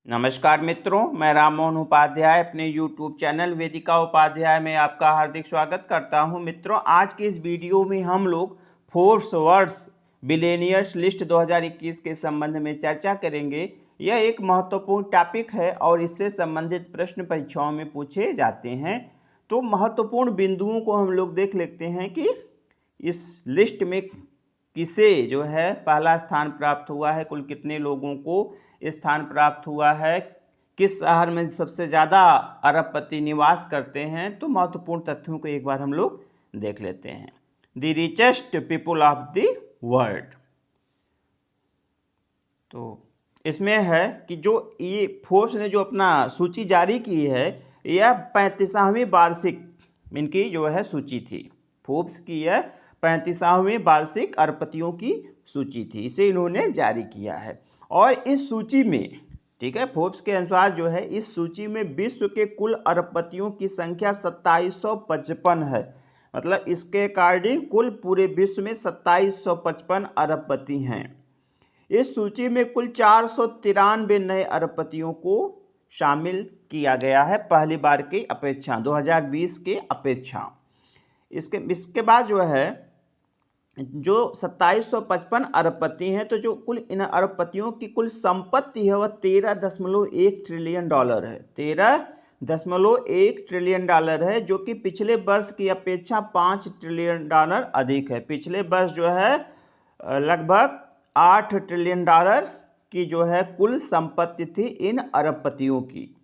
नमस्कार मित्रों, मैं राम मोहन उपाध्याय अपने YouTube चैनल वेदिका उपाध्याय में आपका हार्दिक स्वागत करता हूं। मित्रों, आज की इस वीडियो में हम लोग फोर्ब्स वर्ल्ड बिलियनियर्स लिस्ट 2021 के संबंध में चर्चा करेंगे। यह एक महत्वपूर्ण टॉपिक है और इससे संबंधित प्रश्न परीक्षाओं में पूछे जाते हैं। तो महत्वपूर्ण बिंदुओं को हम लोग देख लेते हैं कि इस लिस्ट में किसे जो है पहला स्थान प्राप्त हुआ है, कुल कितने लोगों को स्थान प्राप्त हुआ है, किस शहर में सबसे ज़्यादा अरबपति निवास करते हैं। तो महत्वपूर्ण तथ्यों को एक बार हम लोग देख लेते हैं। The richest people of the world, तो इसमें है कि जो ये फोर्ब्स ने जो अपना सूची जारी की है, यह 35वीं वार्षिक इनकी जो है सूची थी। फोर्ब्स की यह 35वीं वार्षिक अरबपतियों की सूची थी, इसे इन्होंने जारी किया है। और इस सूची में, ठीक है, फोर्ब्स के अनुसार जो है इस सूची में विश्व के कुल अरबपतियों की संख्या 2755 है। मतलब इसके अकॉर्डिंग कुल पूरे विश्व में 2755 अरबपति हैं। इस सूची में कुल 493 नए अरबपतियों को शामिल किया गया है, पहली बार की अपेक्षा 2020 के अपेक्षा। इसके बाद जो है जो 2755 अरबपति हैं, तो जो कुल इन अरबपतियों की कुल संपत्ति है वह 13.1 ट्रिलियन डॉलर है। 13.1 ट्रिलियन डॉलर है, जो कि पिछले वर्ष की अपेक्षा 5 ट्रिलियन डॉलर अधिक है। पिछले वर्ष जो है लगभग 8 ट्रिलियन डॉलर की जो है कुल संपत्ति थी इन अरबपतियों की।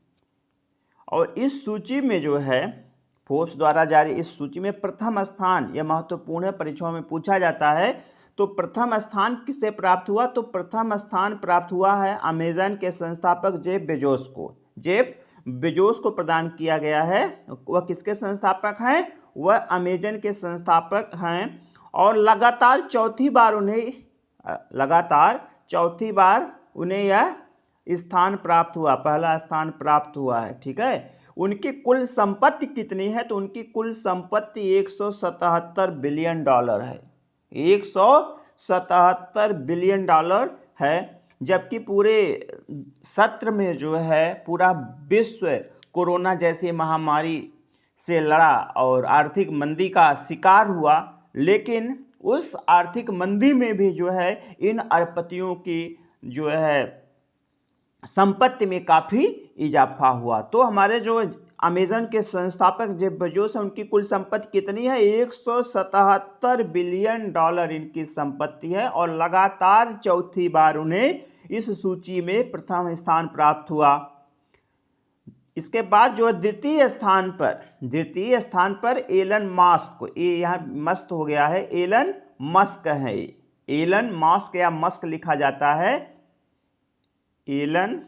और इस सूची में जो है फोर्ब्स द्वारा जारी इस सूची में प्रथम स्थान, यह महत्वपूर्ण है, परीक्षाओं में पूछा जाता है। तो प्रथम स्थान किसे प्राप्त हुआ? तो प्रथम स्थान प्राप्त हुआ है अमेजन के संस्थापक जेफ बेजोस को। जेफ बेजोस को प्रदान किया गया है। वह किसके संस्थापक हैं? वह अमेजन के संस्थापक हैं। और लगातार चौथी बार उन्हें यह स्थान प्राप्त हुआ, पहला स्थान प्राप्त हुआ है। ठीक है, उनकी कुल संपत्ति कितनी है? तो उनकी कुल संपत्ति 177 बिलियन डॉलर है। 177 बिलियन डॉलर है। जबकि पूरे सत्र में जो है पूरा विश्व कोरोना जैसी महामारी से लड़ा और आर्थिक मंदी का शिकार हुआ, लेकिन उस आर्थिक मंदी में भी जो है इन अरबपतियों की जो है संपत्ति में काफ़ी इजाफा हुआ। तो हमारे जो अमेजन के संस्थापक जेफ बेजोस हैं, उनकी कुल संपत्ति कितनी है? 177 बिलियन डॉलर इनकी संपत्ति है। और लगातार चौथी बार उन्हें इस सूची में प्रथम स्थान प्राप्त हुआ। इसके बाद जो द्वितीय स्थान पर एलन मस्क, ये यहाँ मस्त हो गया है, एलन मस्क है। एलन मस्क या मस्क लिखा जाता है, एलन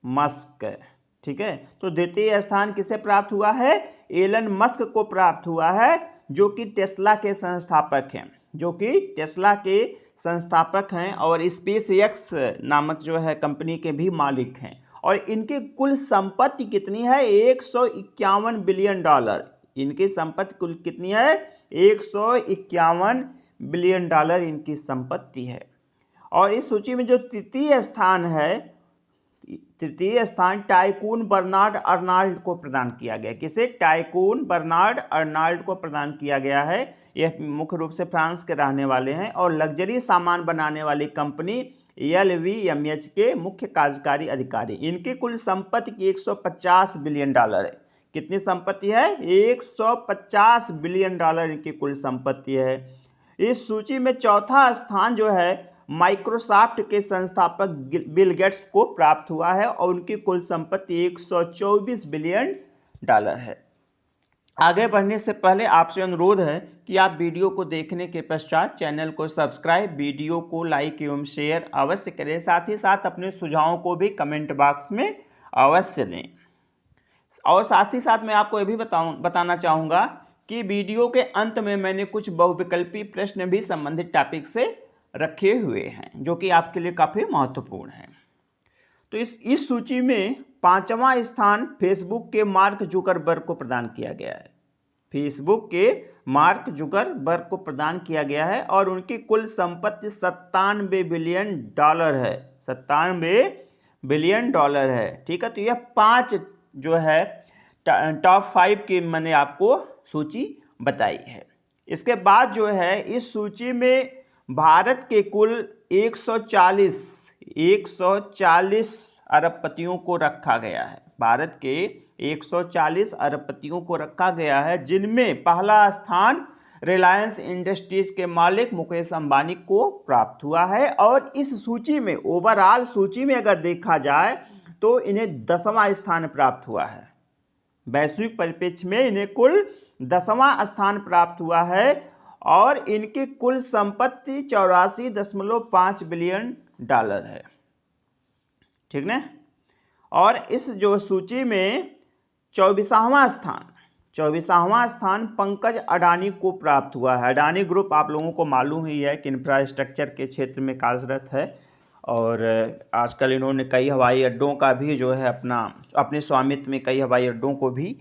मस्क। ठीक है, तो द्वितीय स्थान किसे प्राप्त हुआ है? एलन मस्क को प्राप्त हुआ है, जो कि टेस्ला के संस्थापक हैं और स्पेस एक्स नामक जो है कंपनी के भी मालिक हैं। और इनकी कुल संपत्ति कितनी है? 151 बिलियन डॉलर। इनकी संपत्ति कुल कितनी है? 151 बिलियन डॉलर इनकी संपत्ति है। और इस सूची में जो तृतीय स्थान टाइकून बर्नार्ड अर्नाल्ड को प्रदान किया गया। किसे? टाइकून बर्नार्ड अर्नाल्ड को प्रदान किया गया है। यह मुख्य रूप से फ्रांस के रहने वाले हैं और लग्जरी सामान बनाने वाली कंपनी LVMH के मुख्य कार्यकारी अधिकारी। इनकी कुल संपत्ति 150 बिलियन डॉलर है। कितनी संपत्ति है? 150 बिलियन डॉलर इनकी कुल संपत्ति है। इस सूची में चौथा स्थान जो है माइक्रोसॉफ्ट के संस्थापक बिल गेट्स को प्राप्त हुआ है और उनकी कुल संपत्ति 124 बिलियन डॉलर है। आगे बढ़ने से पहले आपसे अनुरोध है कि आप वीडियो को देखने के पश्चात चैनल को सब्सक्राइब, वीडियो को लाइक एवं शेयर अवश्य करें। साथ ही साथ अपने सुझावों को भी कमेंट बॉक्स में अवश्य दें। और साथ ही साथ मैं आपको ये भी बताना चाहूँगा कि वीडियो के अंत में मैंने कुछ बहुविकल्पी प्रश्न भी संबंधित टॉपिक से रखे हुए हैं, जो कि आपके लिए काफ़ी महत्वपूर्ण है। तो इस सूची में 5वां स्थान फेसबुक के मार्क जुकरबर्ग को प्रदान किया गया है। फेसबुक के मार्क जुकरबर्ग को प्रदान किया गया है और उनकी कुल संपत्ति 97 बिलियन डॉलर है। 97 बिलियन डॉलर है। ठीक है, तो यह 5 जो है टॉप 5 की मैंने आपको सूची बताई है। इसके बाद जो है इस सूची में भारत के कुल 140 अरबपतियों को रखा गया है। भारत के 140 अरबपतियों को रखा गया है, जिनमें पहला स्थान रिलायंस इंडस्ट्रीज के मालिक मुकेश अंबानी को प्राप्त हुआ है। और इस सूची में, ओवरऑल सूची में अगर देखा जाए तो इन्हें 10वां स्थान प्राप्त हुआ है। वैश्विक परिप्रेक्ष्य में इन्हें कुल 10वां स्थान प्राप्त हुआ है और इनकी कुल संपत्ति 84.5 बिलियन डॉलर है। ठीक ना। और इस जो सूची में 24वां स्थान पंकज अडानी को प्राप्त हुआ है। अडानी ग्रुप आप लोगों को मालूम ही है कि इंफ्रास्ट्रक्चर के क्षेत्र में कार्यरत है और आजकल इन्होंने कई हवाई अड्डों का भी जो है अपने स्वामित्व में कई हवाई अड्डों को भी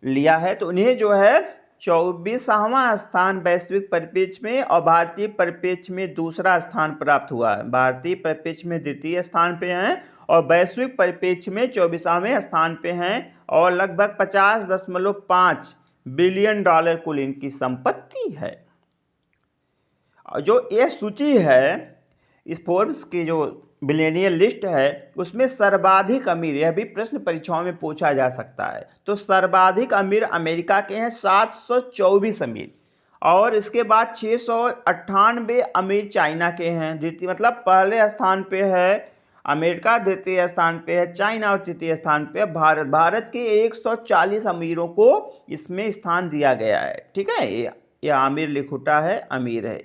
लिया है। तो उन्हें जो है 24वां स्थान वैश्विक परिप्रेक्ष्य में और भारतीय परिप्रेक्ष्य में दूसरा स्थान प्राप्त हुआ है। भारतीय परिप्रेक्ष्य में द्वितीय स्थान पे हैं और वैश्विक परिप्रेक्ष्य में 24वें स्थान पे हैं और लगभग 50.5 बिलियन डॉलर कुल इनकी संपत्ति है। जो यह सूची है, इस फोर्ब्स की जो बिलियनियर लिस्ट है, उसमें सर्वाधिक अमीर, यह भी प्रश्न परीक्षाओं में पूछा जा सकता है, तो सर्वाधिक अमीर अमेरिका के हैं 724 अमीर और इसके बाद 698 अमीर चाइना के हैं। द्वितीय मतलब पहले स्थान पे है अमेरिका, द्वितीय स्थान पे है चाइना और तृतीय स्थान पे है भारत। भारत के 140 अमीरों को इसमें स्थान दिया गया है। ठीक है, ये आमिर लिखुटा है, अमीर है।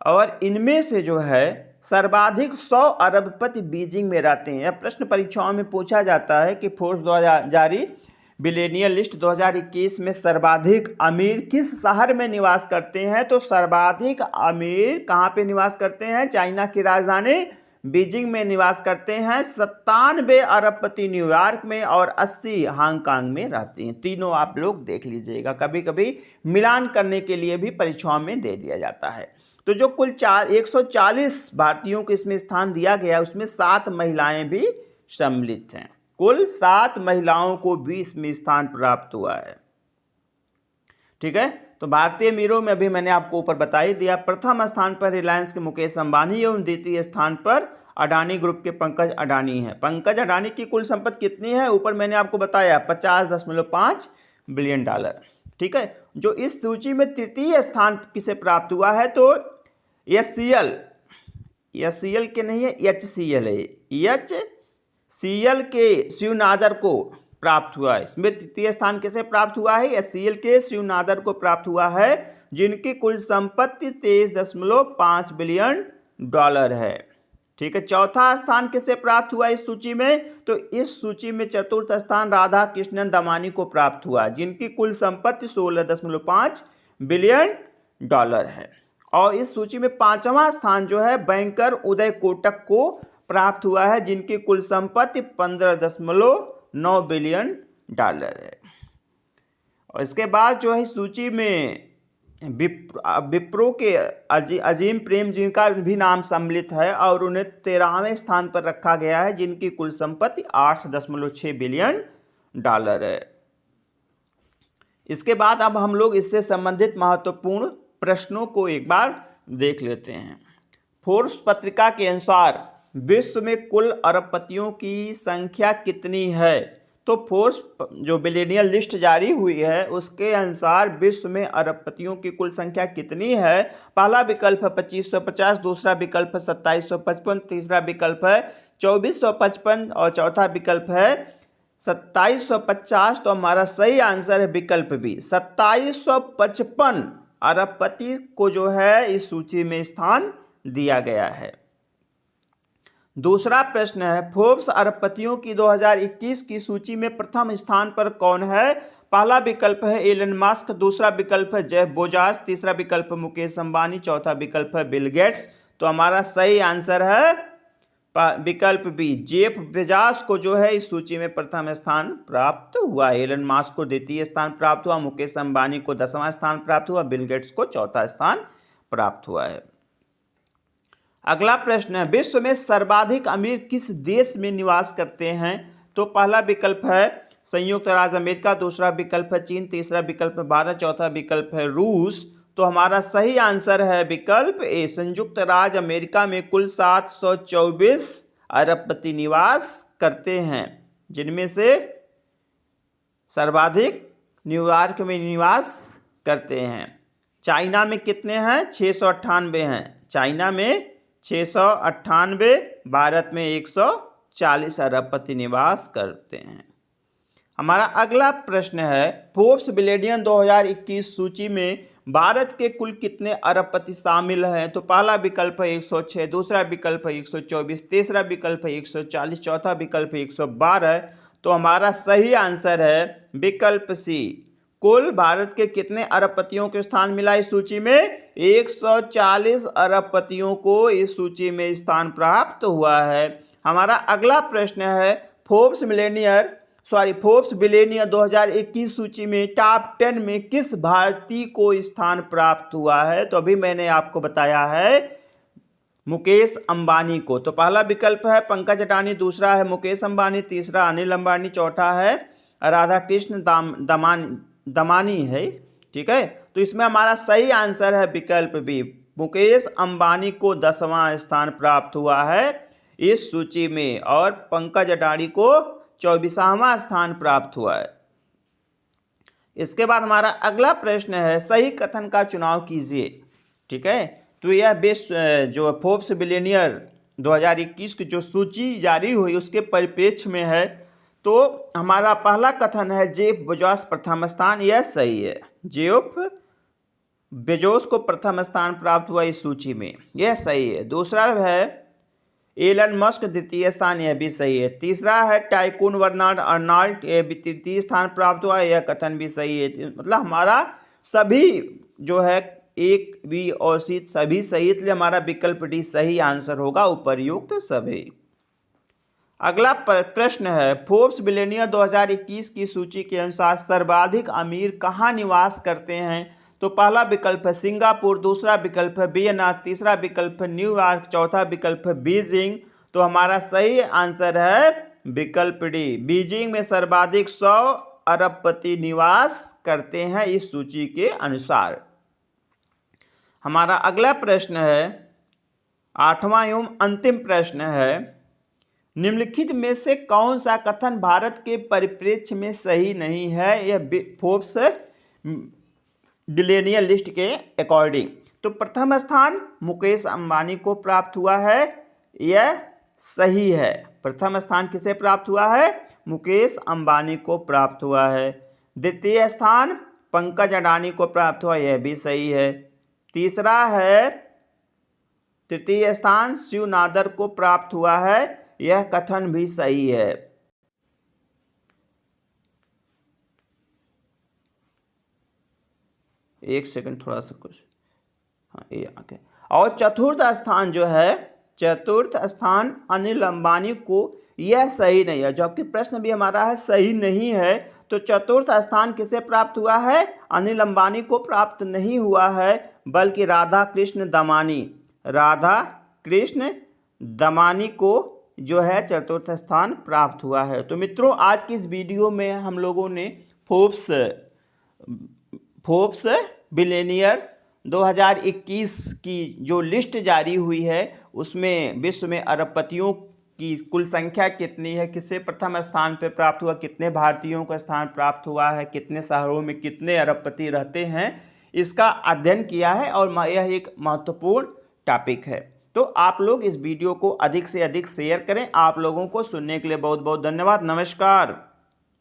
और इनमें से जो है सर्वाधिक 100 अरबपति बीजिंग में रहते हैं। यह प्रश्न परीक्षाओं में पूछा जाता है कि फोर्ब्स द्वारा जारी बिलियनियर लिस्ट 2021 में सर्वाधिक अमीर किस शहर में निवास करते हैं। तो सर्वाधिक अमीर कहाँ पे निवास करते हैं? चाइना की राजधानी बीजिंग में निवास करते हैं। 97 अरबपति न्यूयॉर्क में और 80 हांगकांग में रहते हैं। तीनों आप लोग देख लीजिएगा, कभी कभी मिलान करने के लिए भी परीक्षाओं में दे दिया जाता है। तो जो कुल 140 भारतीयों को इसमें स्थान दिया गया, उसमें 7 महिलाएं भी सम्मिलित हैं। कुल 7 महिलाओं को भी इसमें स्थान प्राप्त हुआ है। ठीक है, तो भारतीय अमीरों में भी मैंने आपको ऊपर बता ही दिया। प्रथम स्थान पर रिलायंस के मुकेश अंबानी एवं द्वितीय स्थान पर अडानी ग्रुप के पंकज अडानी हैं। पंकज अडानी की कुल संपत्ति कितनी है? ऊपर मैंने आपको बताया 50.5 बिलियन डॉलर। ठीक है, जो इस सूची में तृतीय स्थान किसे प्राप्त हुआ है? तो HCL के नहीं है, HCL है। HCL के शिव नादर को प्राप्त हुआ है। इसमें तृतीय स्थान किसे प्राप्त हुआ है? HCL के शिव नादर को प्राप्त हुआ है, जिनकी कुल संपत्ति 23.5 बिलियन डॉलर है। ठीक है, चौथा स्थान किसे प्राप्त हुआ इस सूची में? तो इस सूची में चतुर्थ स्थान राधा कृष्णन दमानी को प्राप्त हुआ, जिनकी कुल संपत्ति 16.5 बिलियन डॉलर है। और इस सूची में 5वां स्थान जो है बैंकर उदय कोटक को प्राप्त हुआ है, जिनकी कुल संपत्ति 15.9 बिलियन डॉलर है। और इसके बाद जो है सूची में विप्रो के अजीम प्रेम जी का भी नाम सम्मिलित है और उन्हें 13वें स्थान पर रखा गया है, जिनकी कुल संपत्ति 8.6 बिलियन डॉलर है। इसके बाद अब हम लोग इससे संबंधित महत्वपूर्ण प्रश्नों को एक बार देख लेते हैं। फोर्ब्स पत्रिका के अनुसार विश्व में कुल अरबपतियों की संख्या कितनी है? तो फोर्ब्स जो बिलियनियर लिस्ट जारी हुई है उसके अनुसार विश्व में अरबपतियों की कुल संख्या कितनी है? पहला विकल्प है 2550, दूसरा विकल्प है 2755, तीसरा विकल्प है 2455 और चौथा विकल्प है 2750। तो हमारा सही आंसर है विकल्प बी, 2755 अरबपति को जो है इस सूची में स्थान दिया गया है। दूसरा प्रश्न है फोर्ब्स अरबपतियों की 2021 की सूची में प्रथम स्थान पर कौन है? पहला विकल्प है एलन मस्क, दूसरा विकल्प है जेफ बेजोस, तीसरा विकल्प मुकेश अंबानी, चौथा विकल्प है बिल गेट्स। तो हमारा सही आंसर है विकल्प बी, जेफ बेजोस को जो है इस सूची में प्रथम स्थान प्राप्त हुआ। एलन मस्क को द्वितीय स्थान प्राप्त हुआ, मुकेश अंबानी को 10वां स्थान प्राप्त हुआ, बिल गेट्स को चौथा स्थान प्राप्त हुआ है। अगला प्रश्न है, विश्व में सर्वाधिक अमीर किस देश में निवास करते हैं? तो पहला विकल्प है संयुक्त राज्य अमेरिका, दूसरा विकल्प है चीन, तीसरा विकल्प है भारत, चौथा विकल्प है रूस। तो हमारा सही आंसर है विकल्प ए, संयुक्त राज्य अमेरिका में कुल 724 अरबपति निवास करते हैं, जिनमें से सर्वाधिक न्यूयॉर्क में निवास करते हैं। चाइना में कितने हैं? 698 हैं। चाइना में 698, भारत में 140 अरबपति निवास करते हैं। हमारा अगला प्रश्न है, फोर्ब्स बिलियनियर 2021 सूची में भारत के कुल कितने अरबपति शामिल हैं? तो पहला विकल्प है 106, दूसरा विकल्प है 124, तीसरा विकल्प है 140, चौथा विकल्प है 112। तो हमारा सही आंसर है विकल्प सी, कुल भारत के कितने अरबपतियों को स्थान मिला इस सूची में? 140 अरबपतियों को इस सूची में स्थान प्राप्त हुआ है। हमारा अगला प्रश्न है, फोर्ब्स बिलियनियर 2021 सूची में टॉप 10 में किस भारतीय को स्थान प्राप्त हुआ है? तो अभी मैंने आपको बताया है मुकेश अंबानी को। तो पहला विकल्प है पंकज अडानी, दूसरा है मुकेश अंबानी, तीसरा अनिल अंबानी, चौथा है राधाकृष्ण दमानी है। ठीक है, तो इसमें हमारा सही आंसर है विकल्प बी, मुकेश अंबानी को 10वां स्थान प्राप्त हुआ है इस सूची में, और पंकज अडानी को 24वां स्थान प्राप्त हुआ है। इसके बाद हमारा अगला प्रश्न है, सही कथन का चुनाव कीजिए। ठीक है, तो यह विश्व जो फोर्ब्स बिलियनियर 2021 की जो सूची जारी हुई उसके परिप्रेक्ष्य में है। तो हमारा पहला कथन है जेफ बेजोस प्रथम स्थान, यह सही है। जेफ बेजोस को प्रथम स्थान प्राप्त हुआ इस सूची में, यह सही है। दूसरा है एलन मस्क द्वितीय स्थान, यह भी सही है। तीसरा है टाइकून बर्नार्ड अर्नॉल्ड, यह भी तृतीय स्थान प्राप्त हुआ, यह कथन भी सही है। मतलब हमारा सभी जो है एक बी और सी सभी सही, इसलिए हमारा विकल्प डी सही आंसर होगा, उपर्युक्त सभी। अगला प्रश्न है, फोर्ब्स बिलियनियर 2021 की सूची के अनुसार सर्वाधिक अमीर कहाँ निवास करते हैं? तो पहला विकल्प है सिंगापुर, दूसरा विकल्प है वियना, तीसरा विकल्प है न्यूयॉर्क, चौथा विकल्प है बीजिंग। तो हमारा सही आंसर है विकल्प डी, बीजिंग में सर्वाधिक 100 अरबपति निवास करते हैं इस सूची के अनुसार। हमारा अगला प्रश्न है, 8वां एवं अंतिम प्रश्न है, निम्नलिखित में से कौन सा कथन भारत के परिप्रेक्ष्य में सही नहीं है? यह फोर्ब्स बिलियनियर लिस्ट के अकॉर्डिंग। तो प्रथम स्थान मुकेश अंबानी को प्राप्त हुआ है, यह सही है। प्रथम स्थान किसे प्राप्त हुआ है? मुकेश अंबानी को प्राप्त हुआ है। द्वितीय स्थान पंकज अडानी को प्राप्त हुआ, यह भी सही है। तीसरा है, तृतीय स्थान शिव नादर को प्राप्त हुआ है, यह कथन भी सही है। एक सेकंड, थोड़ा सा कुछ, हाँ ये आगे। और चतुर्थ स्थान जो है, चतुर्थ स्थान अनिल अंबानी को, यह सही नहीं है, जबकि प्रश्न भी हमारा है सही नहीं है। तो चतुर्थ स्थान किसे प्राप्त हुआ है? अनिल अंबानी को प्राप्त नहीं हुआ है, बल्कि राधा कृष्ण दमानी को जो है चतुर्थ स्थान प्राप्त हुआ है। तो मित्रों, आज की इस वीडियो में हम लोगों ने फोर्ब्स बिलियनियर 2021 की जो लिस्ट जारी हुई है उसमें विश्व में अरबपतियों की कुल संख्या कितनी है, किसे प्रथम स्थान पर प्राप्त हुआ, कितने भारतीयों को स्थान प्राप्त हुआ है, कितने शहरों में कितने अरबपति रहते हैं, इसका अध्ययन किया है और यह एक महत्वपूर्ण टॉपिक है। तो आप लोग इस वीडियो को अधिक से अधिक शेयर करें। आप लोगों को सुनने के लिए बहुत बहुत धन्यवाद। नमस्कार।